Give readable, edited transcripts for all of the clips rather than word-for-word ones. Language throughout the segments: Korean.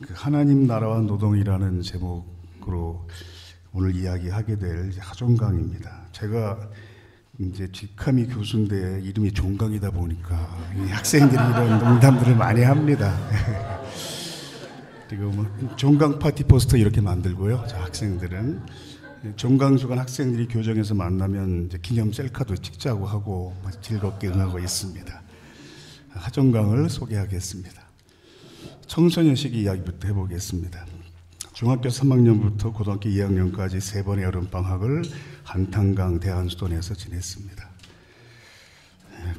그 하나님 나라와 노동이라는 제목으로 오늘 이야기하게 될 하종강입니다. 제가 이제 직함이 교수인데 이름이 종강이다 보니까 이 학생들이 이런 농담들을 많이 합니다. 그리고 뭐 종강 파티 포스터 이렇게 만들고요. 자, 학생들은 종강 주간 학생들이 교정에서 만나면 이제 기념 셀카도 찍자고 하고 즐겁게 응하고 있습니다. 하종강을 소개하겠습니다. 청소년 시기 이야기부터 해보겠습니다. 중학교 3학년부터 고등학교 2학년까지 3번의 여름방학을 한탄강 대한수도원에서 지냈습니다.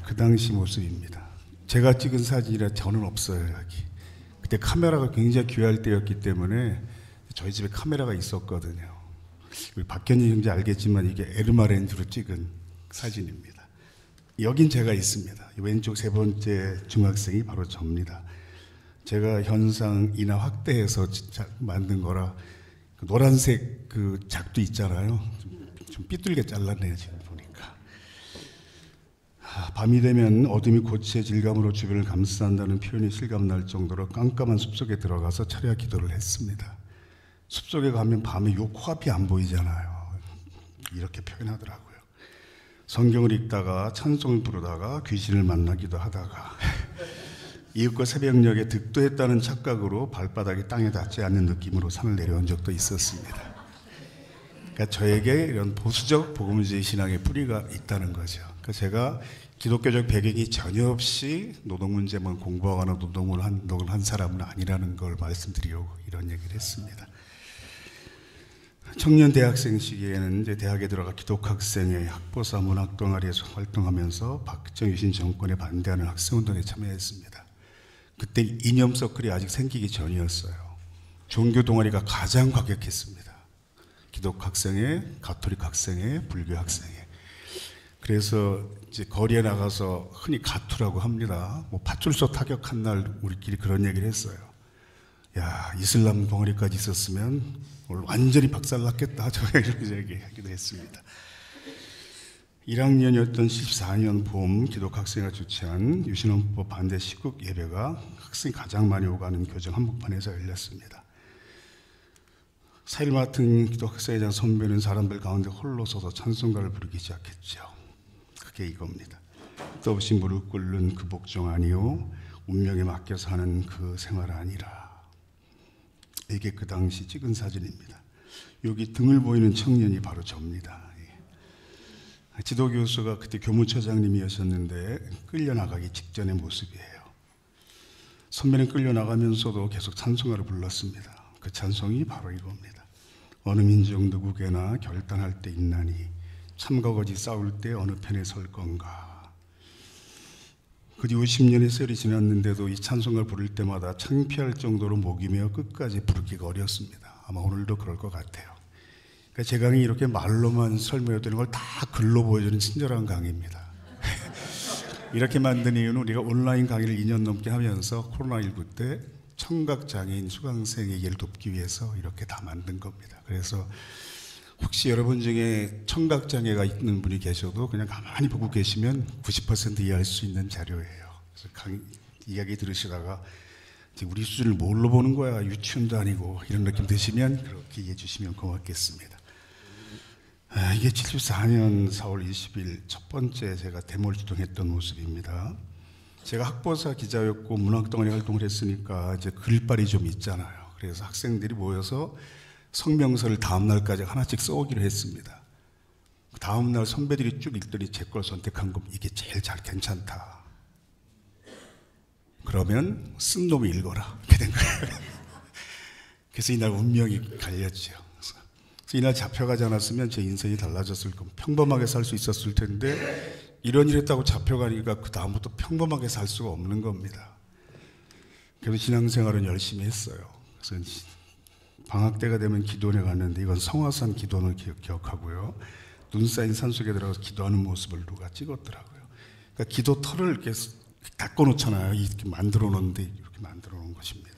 그 당시 모습입니다. 제가 찍은 사진이라 저는 없어요, 여기. 그때 카메라가 굉장히 귀할 때였기 때문에 저희 집에 카메라가 있었거든요. 우리 박현진 형제 알겠지만 이게 에르마 렌즈로 찍은 사진입니다. 여긴 제가 있습니다. 왼쪽 3번째 중학생이 바로 접니다. 제가 현상 인화 확대해서 만든 거라 그 노란색 그 작도 있잖아요. 좀 삐뚤게 잘랐네요, 지금 보니까. 밤이 되면 어둠이 고치의 질감으로 주변을 감싼다는 표현이 실감날 정도로 깜깜한 숲속에 들어가서 철야 기도를 했습니다. 숲속에 가면 밤에 요 코앞이 안 보이잖아요. 이렇게 표현하더라고요. 성경을 읽다가 찬송을 부르다가 귀신을 만나기도 하다가 이윽고 새벽녘에 득도했다는 착각으로 발바닥이 땅에 닿지 않는 느낌으로 산을 내려온 적도 있었습니다. 그러니까 저에게 이런 보수적 복음주의 신앙의 뿌리가 있다는 거죠. 그러니까 제가 기독교적 배경이 전혀 없이 노동 문제만 공부하거나 노동을 한 사람은 아니라는 걸 말씀드리려고 이런 얘기를 했습니다. 청년 대학생 시기에는 이제 대학에 들어가 기독학생회 학보사 문학 동아리에서 활동하면서 박정희 유신 정권에 반대하는 학생운동에 참여했습니다. 그때 이념 서클이 아직 생기기 전이었어요. 종교 동아리가 가장 과격했습니다. 기독 학생회, 가톨릭 학생회, 불교 학생회. 그래서 이제 거리에 나가서 흔히 가투라고 합니다. 뭐 밧줄소 타격한 날 우리끼리 그런 얘기를 했어요. 야, 이슬람 동아리까지 있었으면 오늘 완전히 박살났겠다. 저희가 이렇게 얘기하기도 했습니다. 1학년이었던 14년 봄 기독학생회가 주최한 유신헌법 반대 시국 예배가 학생이 가장 많이 오가는 교정 한복판에서 열렸습니다. 사일 맡은 기독학생회장 선배는 사람들 가운데 홀로 서서 찬송가를 부르기 시작했죠. 그게 이겁니다. 끝도 없이 무릎 꿇는 그 복종 아니요 운명에 맡겨서 하는 그 생활 아니라. 이게 그 당시 찍은 사진입니다. 여기 등을 보이는 청년이 바로 접니다. 지도교수가 그때 교무처장님이었는데 끌려나가기 직전의 모습이에요. 선배는 끌려나가면서도 계속 찬송가를 불렀습니다. 그 찬송이 바로 이겁니다. 어느 민족 누구게나 결단할 때 있나니 참과 거짓 싸울 때 어느 편에 설 건가. 그 뒤 50년의 세월이 지났는데도 이 찬송가를 부를 때마다 창피할 정도로 목이 메어 끝까지 부르기가 어렵습니다. 아마 오늘도 그럴 것 같아요. 제 강의 이렇게 말로만 설명해드리는 걸 다 글로 보여주는 친절한 강의입니다. 이렇게 만든 이유는 우리가 온라인 강의를 2년 넘게 하면서 코로나19 때 청각장애인 수강생에게를 돕기 위해서 이렇게 다 만든 겁니다. 그래서 혹시 여러분 중에 청각장애가 있는 분이 계셔도 그냥 가만히 보고 계시면 90% 이해할 수 있는 자료예요. 그래서 강의 이야기 들으시다가 우리 수준을 뭘로 보는 거야, 유치원도 아니고 이런 느낌 드시면 그렇게 이해해 주시면 고맙겠습니다. 이게 74년 4월 20일 첫 번째 제가 데모를 주동했던 모습입니다. 제가 학보사 기자였고 문학동아리 활동을 했으니까 이제 글빨이 좀 있잖아요. 그래서 학생들이 모여서 성명서를 다음 날까지 하나씩 써오기로 했습니다. 다음 날 선배들이 쭉 읽더니 제 걸 선택한 거 이게 제일 잘 괜찮다. 그러면 쓴 놈이 읽어라. 이렇게 된 거예요. 그래서 이날 운명이 갈렸죠. 그래서 이날 잡혀가지 않았으면 제 인생이 달라졌을 겁니다. 평범하게 살 수 있었을 텐데 이런 일 했다고 잡혀가니까 그 다음부터 평범하게 살 수가 없는 겁니다. 그래서 신앙생활은 열심히 했어요. 그래서 방학 때가 되면 기도원에 갔는데 이건 성화산 기도원을 기억하고요. 눈 쌓인 산속에 들어가서 기도하는 모습을 누가 찍었더라고요. 그러니까 기도 털을 이렇게 닦아놓잖아요. 이렇게 만들어 놓는데 이렇게 만들어 놓은 것입니다.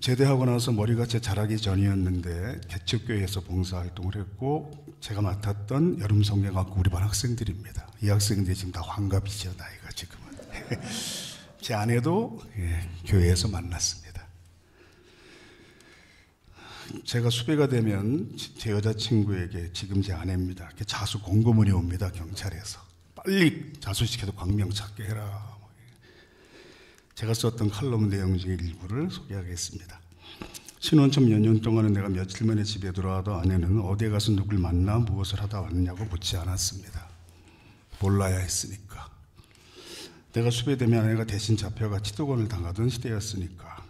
제대하고 나서 머리가 제 자라기 전이었는데 개척교회에서 봉사활동을 했고 제가 맡았던 여름성경학교 우리 반 학생들입니다. 이 학생들이 지금 다 환갑이죠. 나이가 지금은. 제 아내도 교회에서 만났습니다. 제가 수배가 되면 제 여자친구에게 지금 제 아내입니다. 이렇게 자수 공고문이 옵니다. 경찰에서. 빨리 자수시켜서 광명 찾게 해라. 제가 썼던 칼럼 내용 중에 일부를 소개하겠습니다. 신혼 처음 몇 년 동안은 내가 며칠 만에 집에 들어와도 아내는 어디에 가서 누굴 만나 무엇을 하다 왔냐고 묻지 않았습니다. 몰라야 했으니까. 내가 수배되면 아내가 대신 잡혀가 치도권을 당하던 시대였으니까.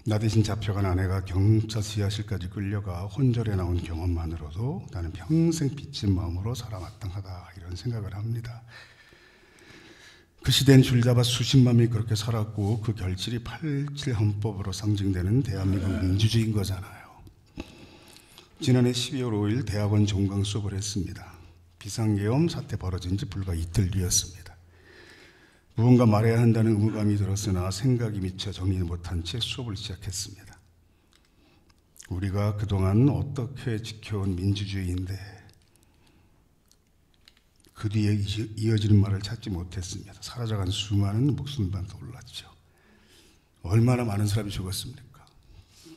나 대신 잡혀간 아내가 경찰 지하실까지 끌려가 혼절에 나온 경험만으로도 나는 평생 빚진 마음으로 살아마땅하다 이런 생각을 합니다. 그 시대엔 줄잡아 수십만 명이 그렇게 살았고 그 결실이 87 헌법으로 상징되는 대한민국 민주주의인 거잖아요. 지난해 12월 5일 대학원 종강 수업을 했습니다. 비상계엄 사태 벌어진 지 불과 이틀 뒤였습니다. 무언가 말해야 한다는 의무감이 들었으나 생각이 미쳐 정리 못한 채 수업을 시작했습니다. 우리가 그동안 어떻게 지켜온 민주주의인데 그 뒤에 이어지는 말을 찾지 못했습니다. 사라져간 수많은 목숨만 떠올랐죠. 얼마나 많은 사람이 죽었습니까?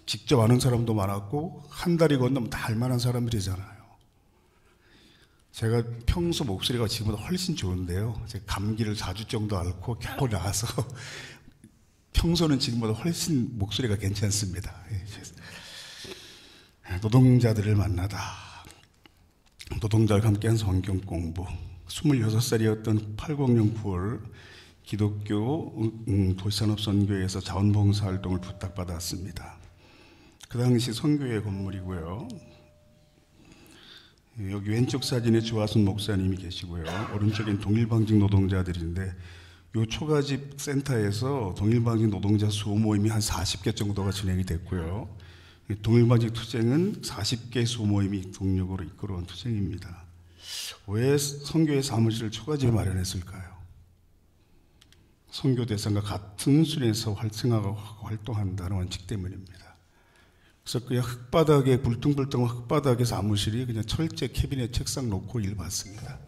직접 아는 사람도 많았고 한 달이 건너면 다 알만한 사람들이잖아요. 제가 평소 목소리가 지금보다 훨씬 좋은데요. 제가 감기를 4주 정도 앓고 겨우 나와서 평소는 지금보다 훨씬 목소리가 괜찮습니다. 노동자들을 만나다. 노동자와 함께한 성경 공부. 26살이었던 80년 9월 기독교 도시산업선교회에서 자원봉사활동을 부탁받았습니다. 그 당시 선교회 건물이고요. 여기 왼쪽 사진에 주하순 목사님이 계시고요. 오른쪽엔 동일방직 노동자들인데 이 초가집 센터에서 동일방직 노동자 수모임이 한 40개 정도가 진행이 됐고요. 동일방직 투쟁은 40개 수모임이 동력으로 이끌어온 투쟁입니다. 왜 선교회 사무실을 초가집에 마련했을까요? 선교 대상과 같은 수련에서 생활하고 활동한다는 원칙 때문입니다. 그래서 그냥 흙바닥에 불퉁불퉁한 흙바닥에 사무실이 그냥 철제 캐비넷 책상 놓고 일 봤습니다.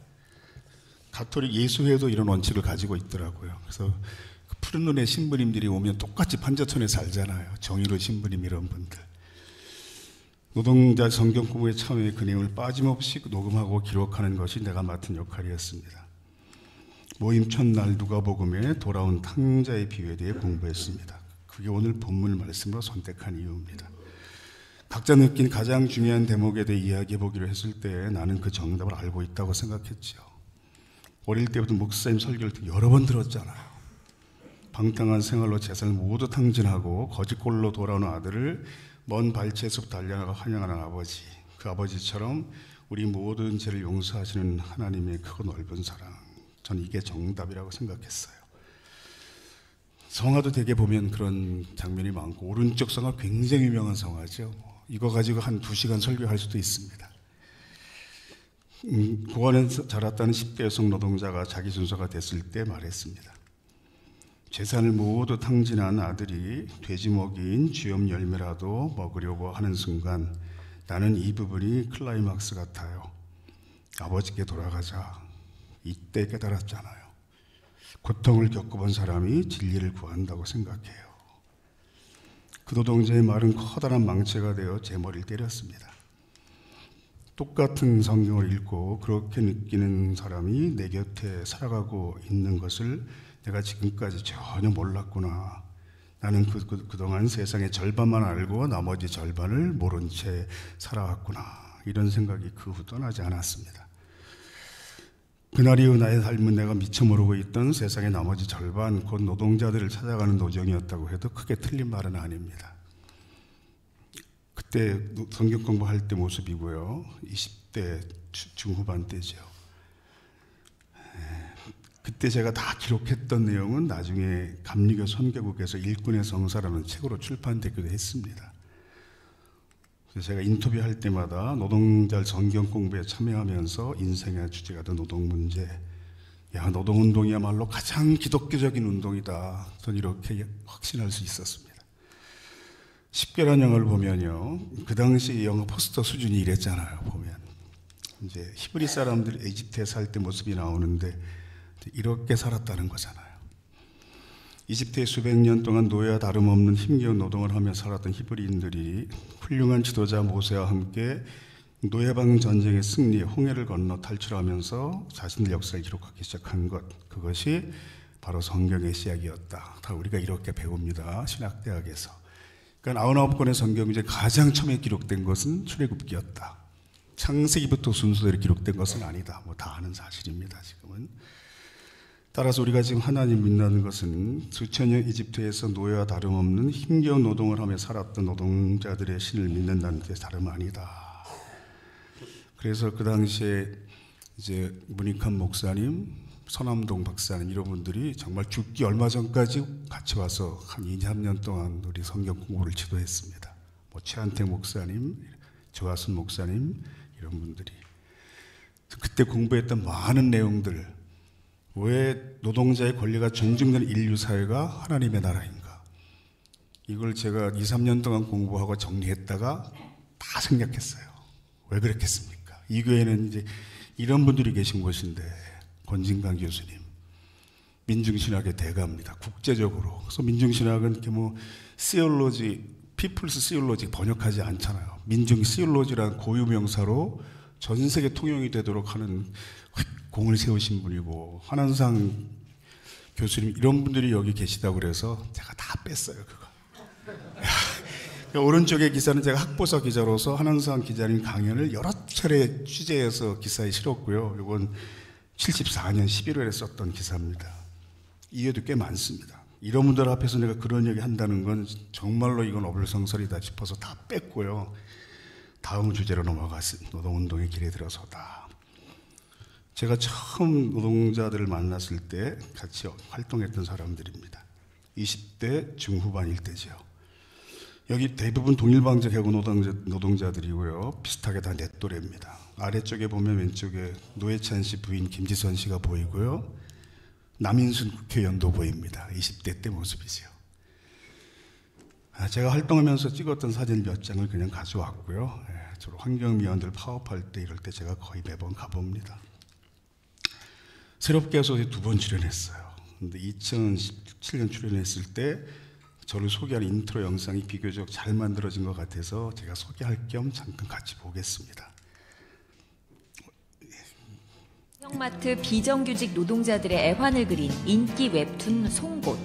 가톨릭 예수회도 이런 원칙을 가지고 있더라고요. 그래서 그 푸른 눈의 신부님들이 오면 똑같이 판자촌에 살잖아요. 정의로 신부님 이런 분들. 노동자 성경 공부에 참여의 그 내용을 빠짐없이 녹음하고 기록하는 것이 내가 맡은 역할이었습니다. 모임 첫날 누가복음에 돌아온 탕자의 비유에 대해 공부했습니다. 그게 오늘 본문 말씀으로 선택한 이유입니다. 각자 느낀 가장 중요한 대목에 대해 이야기해 보기로 했을 때 나는 그 정답을 알고 있다고 생각했죠. 어릴 때부터 목사님 설교를 여러 번 들었잖아요. 방탕한 생활로 재산을 모두 탕진하고 거짓골로 돌아오는 아들을 먼 발치에서부터 달려나가 환영하는 아버지. 그 아버지처럼 우리 모든 죄를 용서하시는 하나님의 크고 넓은 사랑. 전 이게 정답이라고 생각했어요. 성화도 대개 보면 그런 장면이 많고 오른쪽 성화 굉장히 유명한 성화죠. 이거 가지고 한 2시간 설교할 수도 있습니다. 고관에서 자랐다는 10대 여성 노동자가 자기 순서가 됐을 때 말했습니다. 재산을 모두 탕진한 아들이 돼지 먹이인 쥐염 열매라도 먹으려고 하는 순간 나는 이 부분이 클라이막스 같아요. 아버지께 돌아가자. 이때 깨달았잖아요. 고통을 겪어본 사람이 진리를 구한다고 생각해요. 그 노동자의 말은 커다란 망치가 되어 제 머리를 때렸습니다. 똑같은 성경을 읽고 그렇게 느끼는 사람이 내 곁에 살아가고 있는 것을 내가 지금까지 전혀 몰랐구나. 나는 그동안 세상의 절반만 알고 나머지 절반을 모른 채 살아왔구나. 이런 생각이 그 후 떠나지 않았습니다. 그날 이후 나의 삶은 내가 미처 모르고 있던 세상의 나머지 절반, 곧 노동자들을 찾아가는 노정이었다고 해도 크게 틀린 말은 아닙니다. 그때 성경 공부할 때 모습이고요. 20대 중후반 때죠. 그때 제가 다 기록했던 내용은 나중에 감리교 선교국에서 일꾼의 성사라는 책으로 출판되기도 했습니다. 그래서 제가 인터뷰할 때마다 노동자 성경 공부에 참여하면서 인생의 주제가 된 노동 문제, 야, 노동운동이야말로 가장 기독교적인 운동이다. 저는 이렇게 확신할 수 있었습니다. 10개란 영화를 보면요, 그 당시 영화 포스터 수준이 이랬잖아요. 보면 이제 히브리 사람들이 에집트에 살 때 모습이 나오는데 이렇게 살았다는 거잖아요. 이집트에 수백 년 동안 노예와 다름없는 힘겨운 노동을 하며 살았던 히브리인들이 훌륭한 지도자 모세와 함께 노예방 전쟁의 승리, 홍해를 건너 탈출하면서 자신들 역사를 기록하기 시작한 것, 그것이 바로 성경의 시작이었다. 다 우리가 이렇게 배웁니다. 신학대학에서. 그러니까 99권의 성경 중에 가장 처음에 기록된 것은 출애굽기였다. 창세기부터 순서대로 기록된 것은 아니다. 뭐 다 아는 사실입니다. 지금은. 따라서 우리가 지금 하나님 믿는 것은 수천 년 이집트에서 노예와 다름없는 힘겨운 노동을 하며 살았던 노동자들의 신을 믿는다는 게 다름 아니다. 그래서 그 당시에 이제 문익환 목사님, 서남동 박사님 이런 분들이 정말 죽기 얼마 전까지 같이 와서 한 2, 3년 동안 우리 성경 공부를 지도했습니다. 뭐 최한택 목사님, 조하순 목사님 이런 분들이 그때 공부했던 많은 내용들, 왜 노동자의 권리가 존중되는 인류 사회가 하나님의 나라인가? 이걸 제가 2, 3년 동안 공부하고 정리했다가 다 생략했어요. 왜 그랬겠습니까? 이 교회는 이제 이런 분들이 계신 곳인데, 권진강 교수님, 민중신학의 대가입니다. 국제적으로. 그래서 민중신학은 이렇게 뭐 시올로지, 피플스 시올로지 번역하지 않잖아요. 민중 시올로지라는 고유명사로 전 세계 통용이 되도록 하는 공을 세우신 분이고, 한한상 교수님 이런 분들이 여기 계시다고 그래서 제가 다 뺐어요. 그거. 오른쪽의 기사는 제가 학보사 기자로서 한한상 기자님 강연을 여러 차례 취재해서 기사에 실었고요. 이건 74년 11월에 썼던 기사입니다. 이해도 꽤 많습니다. 이런 분들 앞에서 내가 그런 얘기 한다는 건 정말로 이건 어불성설이다 싶어서 다 뺐고요. 다음 주제로 넘어갔습니다. 노동운동의 길에 들어서다. 제가 처음 노동자들을 만났을 때 같이 활동했던 사람들입니다. 20대 중후반일 때죠. 여기 대부분 동일방적 해고 노동자들이고요. 비슷하게 다 내 또래입니다. 아래쪽에 보면 왼쪽에 노회찬 씨 부인 김지선 씨가 보이고요. 남인순 국회의원도 보입니다. 20대 때 모습이죠. 제가 활동하면서 찍었던 사진 몇 장을 그냥 가져왔고요. 주로 환경미화원들 파업할 때 이럴 때 제가 거의 매번 가봅니다. 새롭게 해서 2번 출연했어요. 근데 2017년 출연했을 때 저를 소개하는 인트로 영상이 비교적 잘 만들어진 것 같아서 제가 소개할 겸 잠깐 같이 보겠습니다. 대형마트 비정규직 노동자들의 애환을 그린 인기 웹툰 송곳.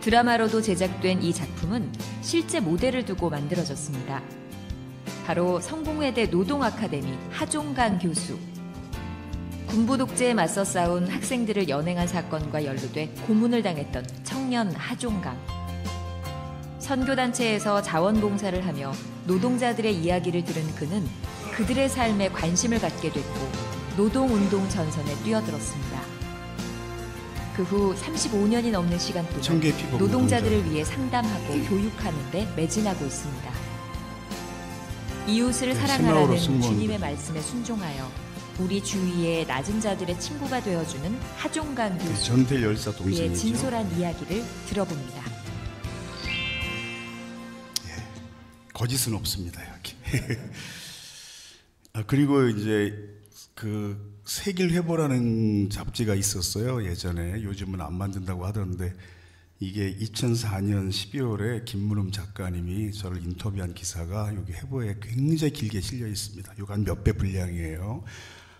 드라마로도 제작된 이 작품은 실제 모델을 두고 만들어졌습니다. 바로 성공회대 노동아카데미 하종강 교수. 군부 독재에 맞서 싸운 학생들을 연행한 사건과 연루돼 고문을 당했던 청년 하종강. 선교단체에서 자원봉사를 하며 노동자들의 이야기를 들은 그는 그들의 삶에 관심을 갖게 됐고 노동운동 전선에 뛰어들었습니다. 그 후 35년이 넘는 시간 동안 노동자들을 위해 상담하고 교육하는 데 매진하고 있습니다. 이웃을 사랑하라는 주님의 말씀에 순종하여 우리 주위의 낮은 자들의 친구가 되어주는 하종강 교수. 전태 열사 동생이죠. 그의 진솔한 이야기를 들어봅니다. 거짓은 없습니다, 여기. 그리고 이제 그 세길회보라는 잡지가 있었어요, 예전에. 요즘은 안 만든다고 하던데, 이게 2004년 12월에 김문음 작가님이 저를 인터뷰한 기사가 여기 회보에 굉장히 길게 실려 있습니다. 이거 한 몇 배 분량이에요.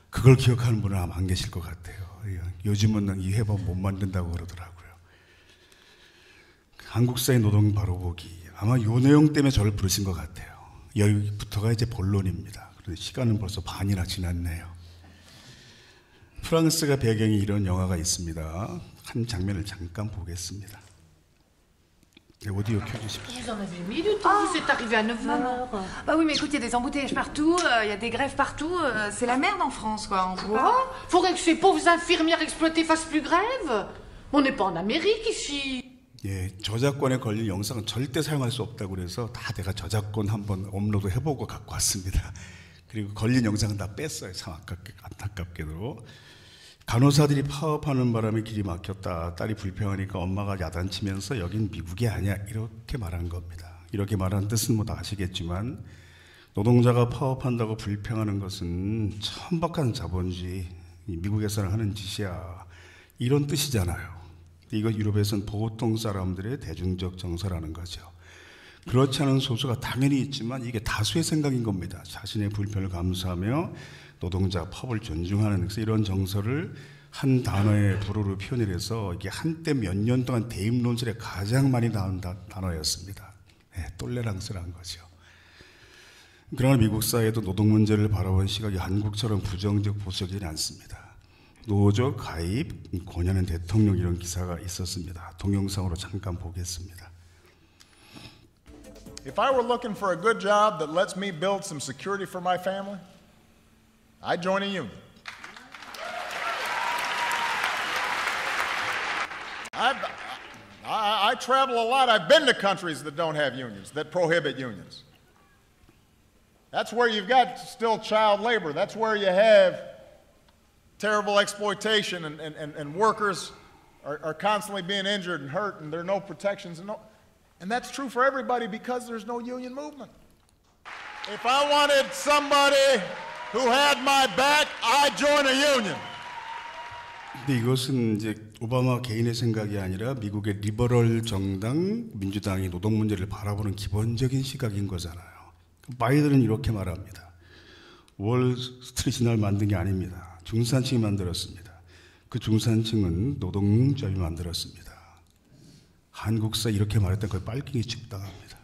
그걸 기억하는 분은 아마 안 계실 것 같아요. 요즘은 이 회보 못 만든다고 그러더라고요. 한국사의 노동 바로보기. 아마 요 내용 때문에 저를 부르신 것 같아요. 여기부터가 이제 본론입니다. 그런데 시간은 벌써 반이나 지났네요. 프랑스가 배경이 이런 영화가 있습니다. 한 장면을 잠깐 보겠습니다. 오디오 켜주십시오. Vous en avez mis du temps, c'est arrivé à 9h. Bah oui, mais écoute, il y a des embouteillages partout, il y a des grèves partout, c'est la merde en France, quoi, en gros. Faudrait que ces pauvres infirmières exploitées fassent plus grève. On n'est pas en Amérique ici. 예, 저작권에 걸린 영상은 절대 사용할 수 없다고 그래서 다 내가 저작권 한번 업로드 해보고 갖고 왔습니다. 그리고 걸린 영상은 다 뺐어요. 참 안타깝게도. 간호사들이 파업하는 바람에 길이 막혔다. 딸이 불평하니까 엄마가 야단치면서 여긴 미국이 아니야. 이렇게 말한 겁니다. 이렇게 말한 뜻은 뭐 다 아시겠지만 노동자가 파업한다고 불평하는 것은 천박한 자본주의, 미국에서는 하는 짓이야. 이런 뜻이잖아요. 이거 유럽에서는 보통 사람들의 대중적 정서라는 거죠. 그렇지 않은 소수가 당연히 있지만 이게 다수의 생각인 겁니다. 자신의 불편을 감수하며 노동자 법을 존중하는, 그래서 이런 정서를 한 단어의 불어로 표현해서 이게 한때 몇 년 동안 대입 논술에 가장 많이 나온 단어였습니다. 네, 똘레랑스라는 거죠. 그러나 미국 사회도 노동 문제를 바라본 시각이 한국처럼 부정적 보수적이지 않습니다. 노조 가입 권하는 대통령 이런 기사가 있었습니다. 동영상으로 잠깐 보겠습니다. If I were looking for a good job that lets me build some security for my family, I'd join a union. I travel a lot. I've been to countries that don't have unions, that prohibit unions. That's where you've got still child labor. That's where you have terrible exploitation and workers are constantly being injured and hurt and there are no protections. And that's true for everybody because there's no union movement. If I wanted somebody who had my back, I'd join a union. 근데 이것은 이제 오바마 개인의 생각이 아니라 미국의 리버럴 정당 민주당이 노동 문제를 바라보는 기본적인 시각인 거잖아요. 바이든은 이렇게 말합니다. 월스트리트날 만든 게 아닙니다. 중산층이 만들었습니다. 그 중산층은 노동조합이 만들었습니다. 한국사 이렇게 말했던 거에 빨갱이 취급당합니다.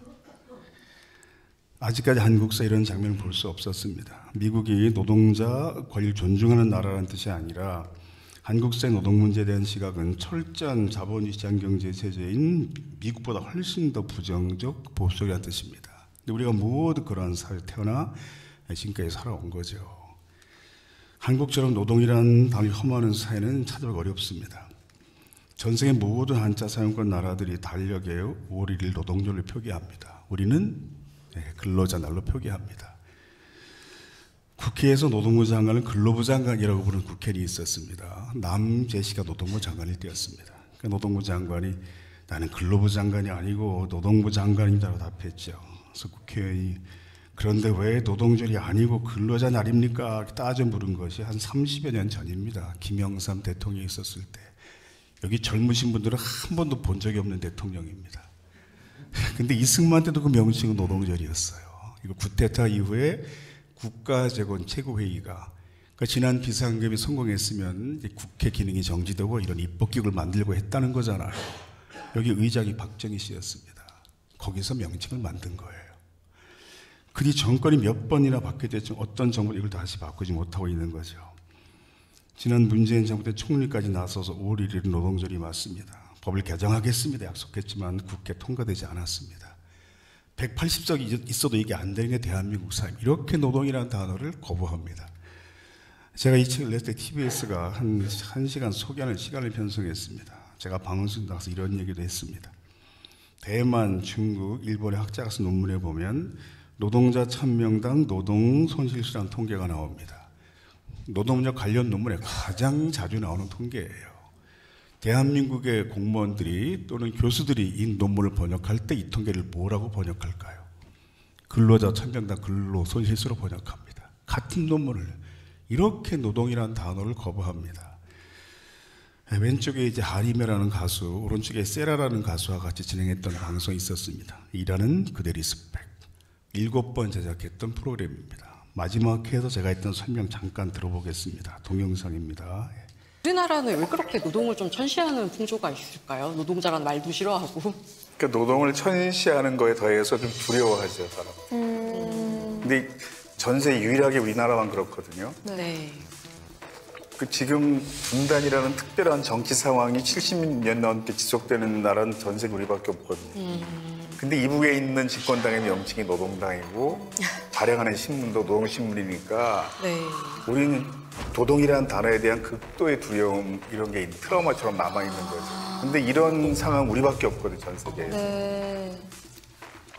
아직까지 한국사 이런 장면을 볼 수 없었습니다. 미국이 노동자 권리를 존중하는 나라라는 뜻이 아니라 한국사의 노동 문제에 대한 시각은 철저한 자본주의 시장 경제 체제인 미국보다 훨씬 더 부정적 보수적이라는 뜻입니다. 근데 우리가 모두 그런 사회에 태어나 지금까지 살아온 거죠. 한국처럼 노동이라는 단어를 혐오하는 사회는 찾아보기 어렵습니다. 전 세계 모든 한자 사용권 나라들이 달력에 5월 1일 노동절을 표기합니다. 우리는 근로자 날로 표기합니다. 국회에서 노동부 장관을 근로부 장관이라고 부르는 국회의원이 있었습니다. 남재시가 노동부 장관일 때였습니다. 그러니까 노동부 장관이 나는 근로부 장관이 아니고 노동부 장관입니다라고 답했죠. 그래서 국회의원이 그런데 왜 노동절이 아니고 근로자 날입니까? 따져 물은 것이 한 30여 년 전입니다. 김영삼 대통령이 있었을 때. 여기 젊으신 분들은 한 번도 본 적이 없는 대통령입니다. 근데 이승만 때도 그 명칭은 노동절이었어요. 이거 쿠데타 이후에 국가재건 최고회의가 그러니까 지난 비상계엄이 성공했으면 이제 국회 기능이 정지되고 이런 입법기구를 만들고 했다는 거잖아요. 여기 의장이 박정희 씨였습니다. 거기서 명칭을 만든 거예요. 그 뒤 정권이 몇 번이나 바뀌었지만 어떤 정부는 이걸 다시 바꾸지 못하고 있는 거죠. 지난 문재인 정부 때 총리까지 나서서 5월 1일 노동절이 맞습니다. 법을 개정하겠습니다 약속했지만 국회 통과되지 않았습니다. 180석이 있어도 이게 안 되는 게 대한민국 사회. 이렇게 노동이라는 단어를 거부합니다. 제가 이 책을 냈을 때 TBS가 한 시간 소개하는 시간을 편성했습니다. 제가 방송에 나가서 이런 얘기도 했습니다. 대만, 중국, 일본의 학자가 쓴 논문에 보면 노동자 1000명당 노동 손실수라는 통계가 나옵니다. 노동력 관련 논문에 가장 자주 나오는 통계예요. 대한민국의 공무원들이 또는 교수들이 이 논문을 번역할 때 이 통계를 뭐라고 번역할까요? 근로자 1000명당 근로 손실수로 번역합니다. 같은 논문을 이렇게 노동이라는 단어를 거부합니다. 왼쪽에 이제 하리메라는 가수, 오른쪽에 세라라는 가수와 같이 진행했던 방송이 있었습니다. 일하는 그대 리스펙. 7번 제작했던 프로그램입니다. 마지막 회에서 제가 했던 설명 잠깐 들어보겠습니다. 동영상입니다. 우리나라는 왜 그렇게 노동을 좀 천시하는 풍조가 있을까요? 노동자란 말도 싫어하고. 그러니까 노동을 천시하는 거에 더해서 좀 두려워하죠, 사람. 근데 전세 유일하게 우리나라만 그렇거든요. 네. 그 지금 분단이라는 특별한 정치 상황이 70년 넘게 지속되는 나라는 전 세계 우리밖에 없거든요. 근데 이북에 있는 집권당의 명칭이 노동당이고 발행하는 신문도 노동신문이니까 네. 우리는 노동이라는 단어에 대한 극도의 두려움 이런 게 트라우마처럼 남아있는 거죠. 근데 이런 상황 우리밖에 없거든요, 전 세계에. 네.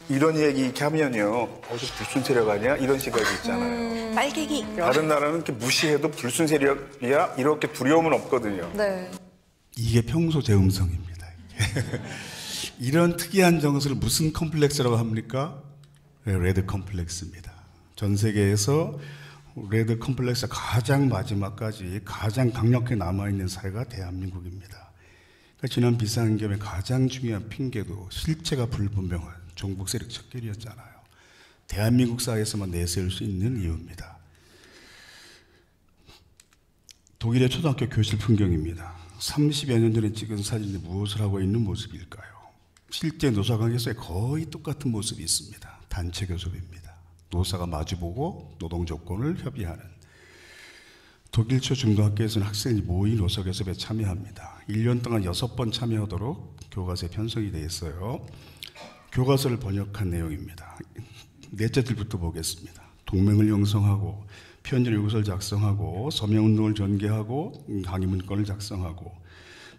이런 얘기 이렇게 하면요. 어디서 불순 세력 아니야? 이런 시각이 있잖아요. 빨갱이. 다른 나라는 이렇게 무시해도 불순 세력이야? 이렇게 두려움은 없거든요. 네. 이게 평소 제 음성입니다. 이런 특이한 정서를 무슨 컴플렉스라고 합니까? 레드 컴플렉스입니다. 전 세계에서 레드 컴플렉스가 가장 마지막까지 가장 강력하게 남아있는 사회가 대한민국입니다. 지난 비상경의 가장 중요한 핑계도 실체가 불분명한 종북 세력 척결이었잖아요. 대한민국 사회에서만 내세울 수 있는 이유입니다. 독일의 초등학교 교실 풍경입니다. 30여 년 전에 찍은 사진이 무엇을 하고 있는 모습일까요? 실제 노사관계에서의 거의 똑같은 모습이 있습니다. 단체 교섭입니다. 노사가 마주보고 노동 조건을 협의하는. 독일 초중고학교에서는 학생이 모의 노사 교섭에 참여합니다. 1년 동안 6번 참여하도록 교과서에 편성이 되어 있어요. 교과서를 번역한 내용입니다. 넷째 줄부터 보겠습니다. 동맹을 형성하고 편지를 요구서를 작성하고 서명운동을 전개하고 강의 문건을 작성하고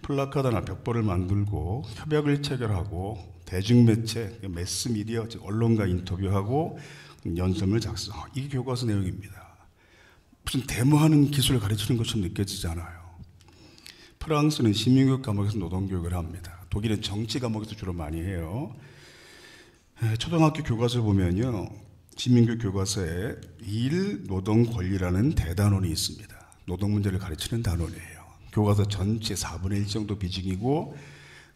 플라카드나 벽보를 만들고 협약을 체결하고 대중매체, 매스미디어, 즉 언론과 인터뷰하고 연설문을 작성하고 이게 교과서 내용입니다. 무슨 데모하는 기술을 가르치는 것처럼 느껴지잖아요. 프랑스는 시민교육 과목에서 노동교육을 합니다. 독일은 정치 과목에서 주로 많이 해요. 초등학교 교과서를 보면요. 시민교육 교과서에 일, 노동, 권리라는 대단원이 있습니다. 노동 문제를 가르치는 단원이에요. 교과서 전체 4분의 1 정도 비중이고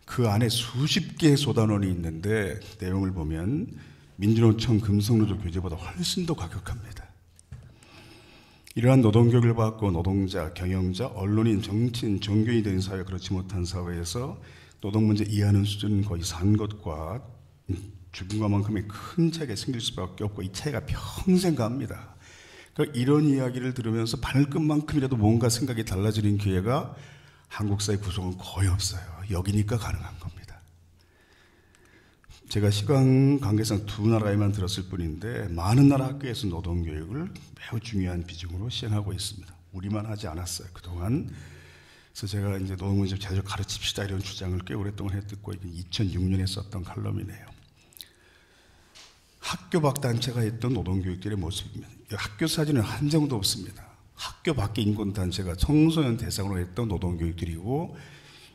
그 안에 수십 개의 소단원이 있는데 내용을 보면 민주노총 금속노조 교재보다 훨씬 더 과격합니다. 이러한 노동교육을 받고 노동자, 경영자, 언론인, 정치인, 종교인이 된 사회, 그렇지 못한 사회에서 노동문제 이해하는 수준은 거의 산 것과 죽은 것만큼의 큰 차이가 생길 수밖에 없고 이 차이가 평생 갑니다. 그러니까 이런 이야기를 들으면서 발끝만큼이라도 뭔가 생각이 달라지는 기회가 한국 사회 구성은 거의 없어요. 여기니까 가능한 겁니다. 제가 시간 관계상 두 나라에만 들었을 뿐인데 많은 나라 학교에서 노동교육을 매우 중요한 비중으로 시행하고 있습니다. 우리만 하지 않았어요. 그동안. 그래서 제가 이제 노동문제 제대로 가르칩시다 이런 주장을 꽤 오랫동안 했고 2006년에 썼던 칼럼이네요. 학교 밖 단체가 했던 노동교육들의 모습입니다. 학교 사진은 한 정도 없습니다. 학교 밖의 인권단체가 청소년 대상으로 했던 노동교육들이고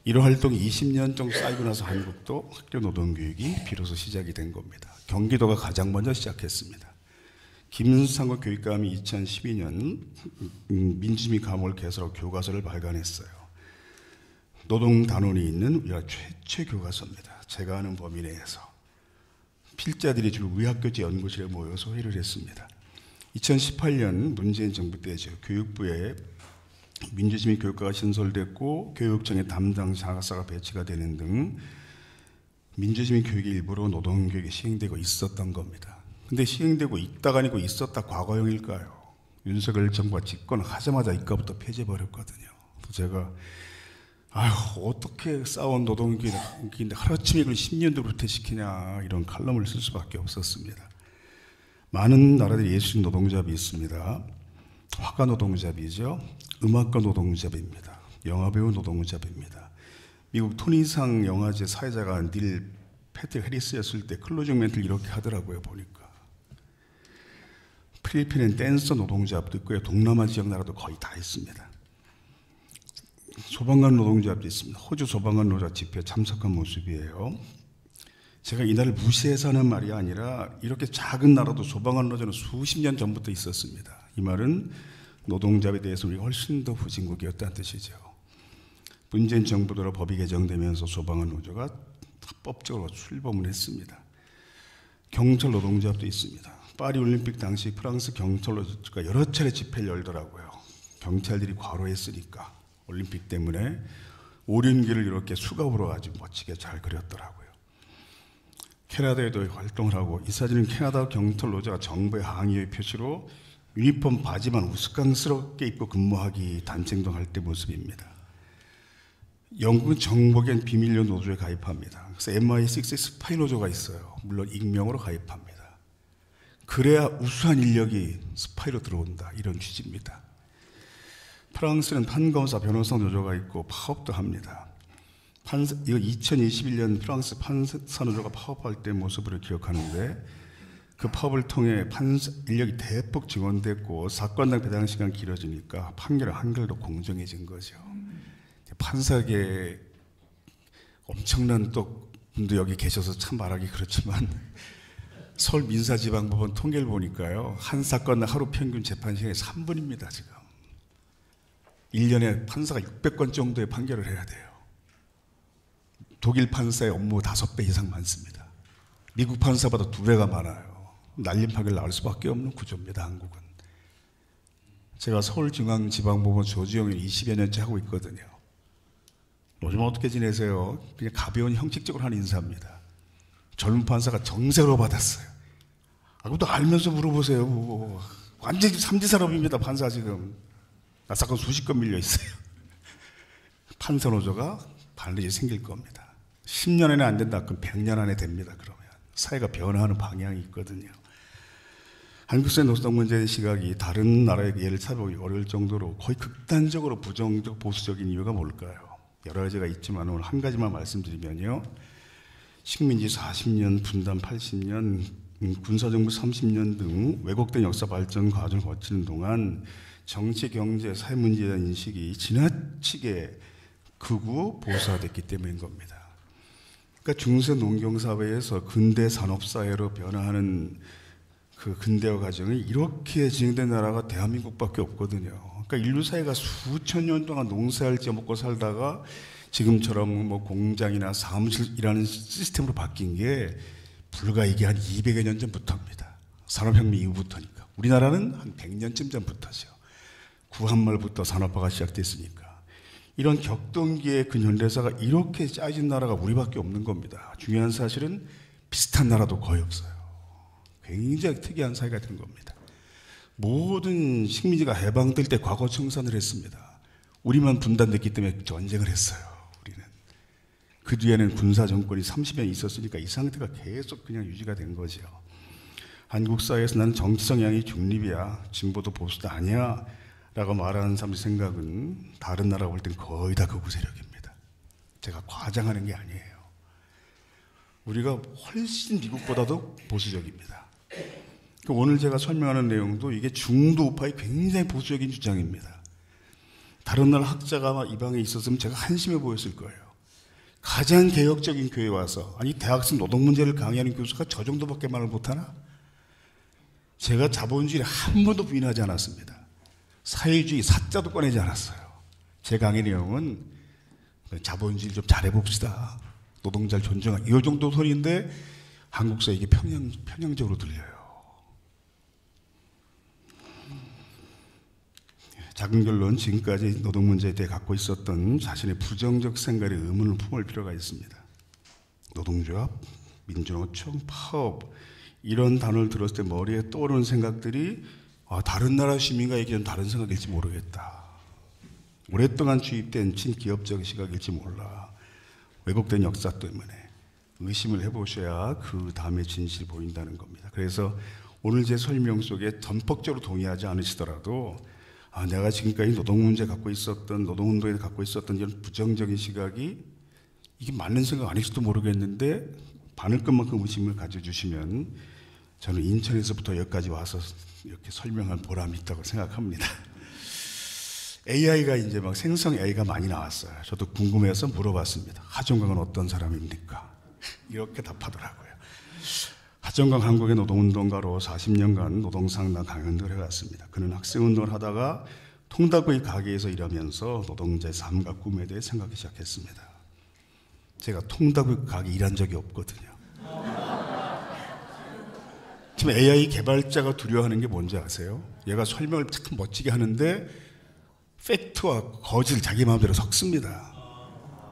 이런 활동이 20년 정도 쌓이고 나서 한국도 학교 노동교육이 비로소 시작이 된 겁니다. 경기도가 가장 먼저 시작했습니다. 김상국 교육감이 2012년 민주주의 과목을 개설하고 교과서를 발간했어요. 노동단원이 있는 우리나라 최초의 교과서입니다. 제가 아는 범위 내에서. 필자들이 주로 의학교재 연구실에 모여서 회의를 했습니다. 2018년 문재인 정부 때죠. 교육부에 민주주의 교육과가 신설됐고 교육청에 담당 장학사가 배치가 되는 등 민주주의 교육의 일부로 노동교육이 시행되고 있었던 겁니다. 근데 시행되고 있다가 아니고 있었다 과거형일까요? 윤석열 정부가 집권하자마자 이과부터 폐지해버렸거든요. 제가 어떻게 쌓아온 노동교육인데 하루아침에 이걸 10년도 후퇴시키냐 이런 칼럼을 쓸 수밖에 없었습니다. 많은 나라들이 예술인 노동조합이 있습니다. 화가 노동조합이죠. 음악가 노동조합입니다. 영화배우 노동조합입니다. 미국 토니상 영화제 사회자가 닐 패트릭 해리스였을 때 클로징 멘트를 이렇게 하더라고요. 보니까 필리핀엔 댄서 노동조합도 있고요. 동남아 지역 나라도 거의 다 있습니다. 소방관 노동조합도 있습니다. 호주 소방관 노조 집회에 참석한 모습이에요. 제가 이 나라를 무시해서 하는 말이 아니라 이렇게 작은 나라도 소방관 노조는 수십 년 전부터 있었습니다. 이 말은 노동조합에 대해서 우리가 훨씬 더 후진국이었다는 뜻이죠. 문재인 정부 들어 법이 개정되면서 소방관 노조가 합법적으로 출범을 했습니다. 경찰 노동조합도 있습니다. 파리 올림픽 당시 프랑스 경찰 노조가 여러 차례 집회를 열더라고요. 경찰들이 과로했으니까 올림픽 때문에 오륜기를 이렇게 수갑으로 아주 멋지게 잘 그렸더라고요. 캐나다에도 활동을 하고 이 사진은 캐나다 경찰 노조가 정부의 항의의 표시로 유니폼 바지만 우스꽝스럽게 입고 근무하기 단체행동할 때 모습입니다. 영국은 정복엔 비밀요 노조에 가입합니다. 그래서 MI6에 스파이 노조가 있어요. 물론 익명으로 가입합니다. 그래야 우수한 인력이 스파이로 들어온다 이런 취지입니다. 프랑스는 판검사 변호사 노조가 있고 파업도 합니다. 이거 2021년 프랑스 판사 노조가 파업할 때 모습을 기억하는데 그 파업을 통해 판사 인력이 대폭 증원됐고 사건당 배당 시간 길어지니까 판결은 한결 더 공정해진 거죠. 판사계 엄청난 또 분도 여기 계셔서 참 말하기 그렇지만 서울 민사지방법원 통계를 보니까요. 한 사건당 하루 평균 재판 시간이 3분입니다. 지금. 1년에 판사가 600건 정도의 판결을 해야 돼요. 독일 판사의 업무 5배 이상 많습니다. 미국 판사보다 2배가 많아요. 날림판결 나올 수밖에 없는 구조입니다, 한국은. 제가 서울중앙지방법원 조지영을 20여 년째 하고 있거든요. 요즘 어떻게 지내세요? 그냥 가벼운 형식적으로 하는 인사입니다. 젊은 판사가 정색으로 받았어요. 그것도 알면서 물어보세요. 완전히 삼지산업입니다, 판사 지금. 나 사건 수십 건 밀려 있어요. 판사 노조가 반드시 생길 겁니다. 10년 안에 안 된다, 그럼 100년 안에 됩니다, 그러면. 사회가 변화하는 방향이 있거든요. 한국사회 노동 문제의 시각이 다른 나라의 예를 찾아보기 어려울 정도로 거의 극단적으로 부정적 보수적인 이유가 뭘까요? 여러 가지가 있지만 오늘 한 가지만 말씀드리면요. 식민지 40년, 분단 80년, 군사정부 30년 등 왜곡된 역사 발전 과정을 거치는 동안 정치, 경제, 사회 문제에 대한 인식이 지나치게 극우 보수화됐기 때문인 겁니다. 그러니까 중세 농경사회에서 근대 산업사회로 변화하는 그 근대화 과정이 이렇게 진행된 나라가 대한민국밖에 없거든요. 그러니까 인류 사회가 수천 년 동안 농사를 지어먹고 살다가 지금처럼 뭐 공장이나 사무실 일하는 시스템으로 바뀐 게 불과 이게 한 200여 년 전부터입니다. 산업혁명 이후부터니까. 우리나라는 한 100년쯤 전부터죠. 구한말부터 산업화가 시작됐으니까. 이런 격동기의 근현대사가 이렇게 짜진 나라가 우리밖에 없는 겁니다. 중요한 사실은 비슷한 나라도 거의 없어요. 굉장히 특이한 사회가 된 겁니다. 모든 식민지가 해방될 때 과거 청산을 했습니다. 우리만 분단됐기 때문에 전쟁을 했어요. 우리는. 그 뒤에는 군사 정권이 30년 있었으니까 이 상태가 계속 그냥 유지가 된 거죠. 한국 사회에서 나는 정치 성향이 중립이야, 진보도 보수도 아니야 라고 말하는 사람의 생각은 다른 나라 볼 땐 거의 다 극우 세력입니다. 제가 과장하는 게 아니에요. 우리가 훨씬 미국보다도 보수적입니다. 오늘 제가 설명하는 내용도 이게 중도 우파의 굉장히 보수적인 주장입니다. 다른 나라 학자가 이 방에 있었으면 제가 한심해 보였을 거예요. 가장 개혁적인 교회에 와서 아니 대학생 노동 문제를 강의하는 교수가 저 정도밖에 말을 못하나? 제가 자본주의를 한 번도 부인하지 않았습니다. 사회주의 사자도 꺼내지 않았어요. 제 강의 내용은 자본주의 좀 잘해봅시다. 노동자를 존중하기 이 정도 소리인데 한국 사회 이게 편향적으로 들려요. 작은 결론, 지금까지 노동 문제에 대해 갖고 있었던 자신의 부정적 생각에 의문을 품을 필요가 있습니다. 노동조합, 민주노총, 파업 이런 단어를 들었을 때 머리에 떠오르는 생각들이 다른 나라 시민과 얘기하면 다른 생각일지 모르겠다. 오랫동안 주입된 친기업적 시각일지 몰라. 왜곡된 역사 때문에 의심을 해보셔야 그 다음에 진실이 보인다는 겁니다. 그래서 오늘 제 설명 속에 전폭적으로 동의하지 않으시더라도 내가 지금까지 노동 문제 갖고 있었던 노동운동에 갖고 있었던 이런 부정적인 시각이 이게 맞는 생각 아닐지도 모르겠는데 반을 것만큼 의심을 가져주시면 저는 인천에서부터 여기까지 와서 이렇게 설명할 보람이 있다고 생각합니다. AI가 이제 막 생성 AI가 많이 나왔어요. 저도 궁금해서 물어봤습니다. 하정강은 어떤 사람입니까? 이렇게 답하더라고요. 하정강 한국의 노동운동가로 40년간 노동상담 강연을 해왔습니다. 그는 학생운동을 하다가 통닭의 가게에서 일하면서 노동자의 삶과 꿈에 대해 생각하기 시작했습니다. 제가 통닭의 가게 일한 적이 없거든요. 지금 AI 개발자가 두려워하는 게 뭔지 아세요? 얘가 설명을 참 멋지게 하는데 팩트와 거짓을 자기 마음대로 섞습니다.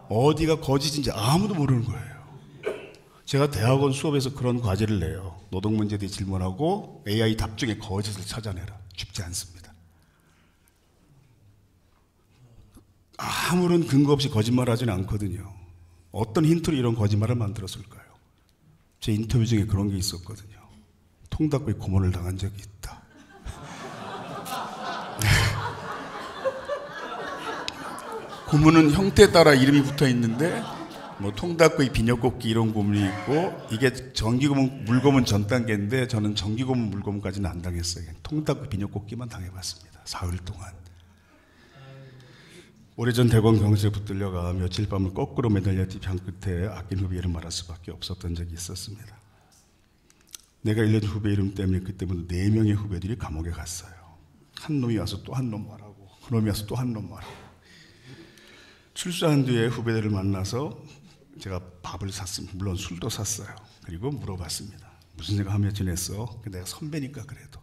어디가 거짓인지 아무도 모르는 거예요. 제가 대학원 수업에서 그런 과제를 내요. 노동 문제에 대해 질문하고 AI 답 중에 거짓을 찾아내라. 쉽지 않습니다. 아무런 근거 없이 거짓말하지는 않거든요. 어떤 힌트로 이런 거짓말을 만들었을까요? 제 인터뷰 중에 그런 게 있었거든요. 통닭구이 고문을 당한 적이 있다. 고문은 형태에 따라 이름이 붙어 있는데 뭐 통닭구이, 비녀꽃기 이런 고문이 있고 이게 정기고문, 물고문 전 단계인데 저는 정기고문, 물고문까지는 안 당했어요. 통닭구이, 비녀꽃기만 당해봤습니다. 사흘 동안. 오래전 대권 경선에 붙들려가 며칠 밤을 거꾸로 매달려 뒷편 끝에 아낀 후배 이름 말할 수밖에 없었던 적이 있었습니다. 내가 일년 후배 이름 때문에 그때부터 4명의 후배들이 감옥에 갔어요. 한 놈이 와서 또 한 놈 말하고 그 놈이 와서 또 한 놈 말하고 출소한 뒤에 후배들을 만나서 제가 밥을 샀습니다. 물론 술도 샀어요. 그리고 물어봤습니다. 무슨 생각하며 지냈어? 내가 선배니까 그래도.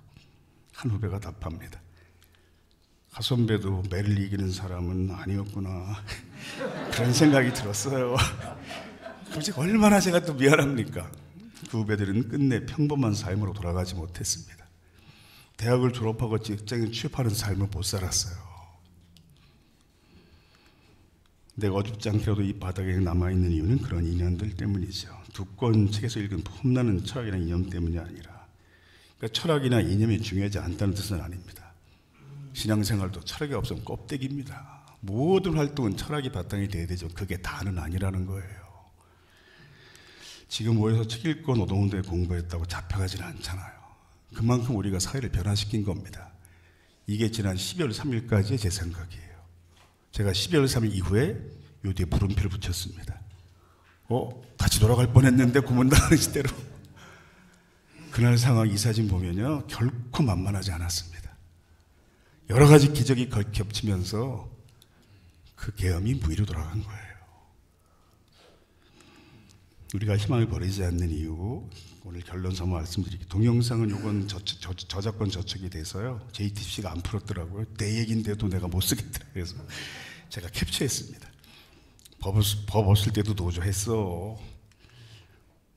한 후배가 답합니다. 하선배도 매를 이기는 사람은 아니었구나. 그런 생각이 들었어요. 그럼 제가 얼마나 제가 또 미안합니까? 그 후배들은 끝내 평범한 삶으로 돌아가지 못했습니다. 대학을 졸업하고 직장에 취업하는 삶을 못 살았어요. 내가 어줍지 않게라도 이 바닥에 남아있는 이유는 그런 인연들 때문이죠. 두꺼운 책에서 읽은 폼나는 철학이나 이념 때문이 아니라, 그러니까 철학이나 이념이 중요하지 않다는 뜻은 아닙니다. 신앙생활도 철학이 없으면 껍데기입니다. 모든 활동은 철학이 바탕이 돼야 되죠. 그게 다는 아니라는 거예요. 지금 모여서 책 읽고 노동운동에 공부했다고 잡혀가지는 않잖아요. 그만큼 우리가 사회를 변화시킨 겁니다. 이게 지난 12월 3일까지의 제 생각이에요. 제가 12월 3일 이후에 요 뒤에 물음표를 붙였습니다. 다시 돌아갈 뻔했는데 고문당하는 시대로. 그날 상황 이 사진 보면요, 결코 만만하지 않았습니다. 여러 가지 기적이 겹치면서 그 계엄이 무위로 돌아간 거예요. 우리가 희망을 버리지 않는 이유, 오늘 결론서 말씀드릴게요. 동영상은 요건 저작권 저축이 돼서요, JTBC가 안 풀었더라고요. 내 얘기인데도 내가 못 쓰겠더라. 그래서 제가 캡처했습니다. 법 없을 때도 노조했어.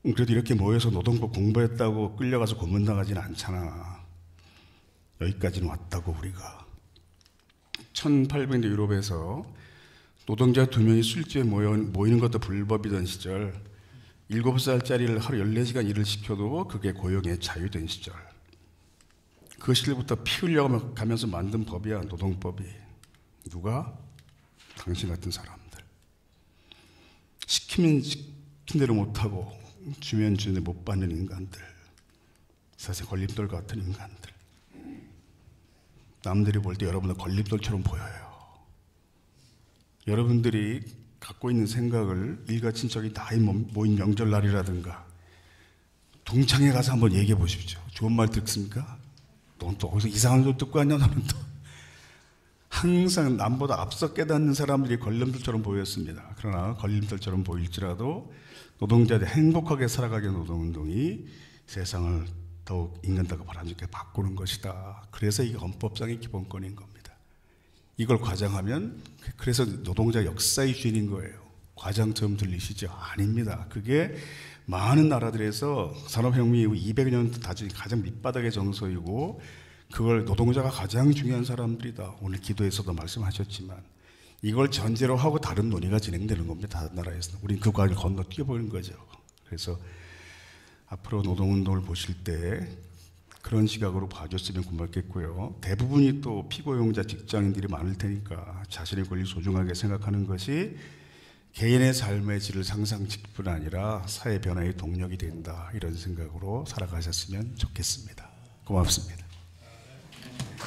그래도 이렇게 모여서 노동법 공부했다고 끌려가서 고문당하지는 않잖아. 여기까지는 왔다고 우리가. 1800년대 유럽에서 노동자 2명이 술집에 모이는 것도 불법이던 시절, 7살짜리를 하루 14시간 일을 시켜도 그게 고용의 자유된 시절. 그 시절부터 피 흘려가면서 만든 법이야, 노동법이. 누가? 당신 같은 사람들. 시키면 시킨 대로 못하고 주면 주는 데 못 받는 인간들. 사실 걸림돌 같은 인간들. 남들이 볼 때 여러분은 걸림돌처럼 보여요. 여러분들이 갖고 있는 생각을 일가 친척이 다 모인 명절날이라든가 동창회 가서 한번 얘기해 보십시오. 좋은 말 듣습니까? 넌 또 어디서 이상한 소리 듣고 왔냐 너는 또. 항상 남보다 앞서 깨닫는 사람들이 걸림돌처럼 보였습니다. 그러나 걸림돌처럼 보일지라도 노동자들이 행복하게 살아가게 하는 노동운동이 세상을 더욱 인간다고 바람직하게 바꾸는 것이다. 그래서 이게 헌법상의 기본권인 겁니다. 이걸 과장하면 그래서 노동자 역사의 주인인 거예요. 과장처럼 들리시죠? 아닙니다. 그게 많은 나라들에서 산업혁명 이후 200년 다진 가장 밑바닥의 정서이고, 그걸 노동자가 가장 중요한 사람들이다. 오늘 기도에서도 말씀하셨지만 이걸 전제로 하고 다른 논의가 진행되는 겁니다. 다른 나라에서는. 우린 그 과를 건너 뛰어버리는 거죠. 그래서 앞으로 노동운동을 보실 때 그런 시각으로 봐줬으면 고맙겠고요. 대부분이 또 피고용자 직장인들이 많을 테니까 자신의 권리 소중하게 생각하는 것이 개인의 삶의 질을 상상시킬 뿐 아니라 사회 변화의 동력이 된다. 이런 생각으로 살아가셨으면 좋겠습니다. 고맙습니다.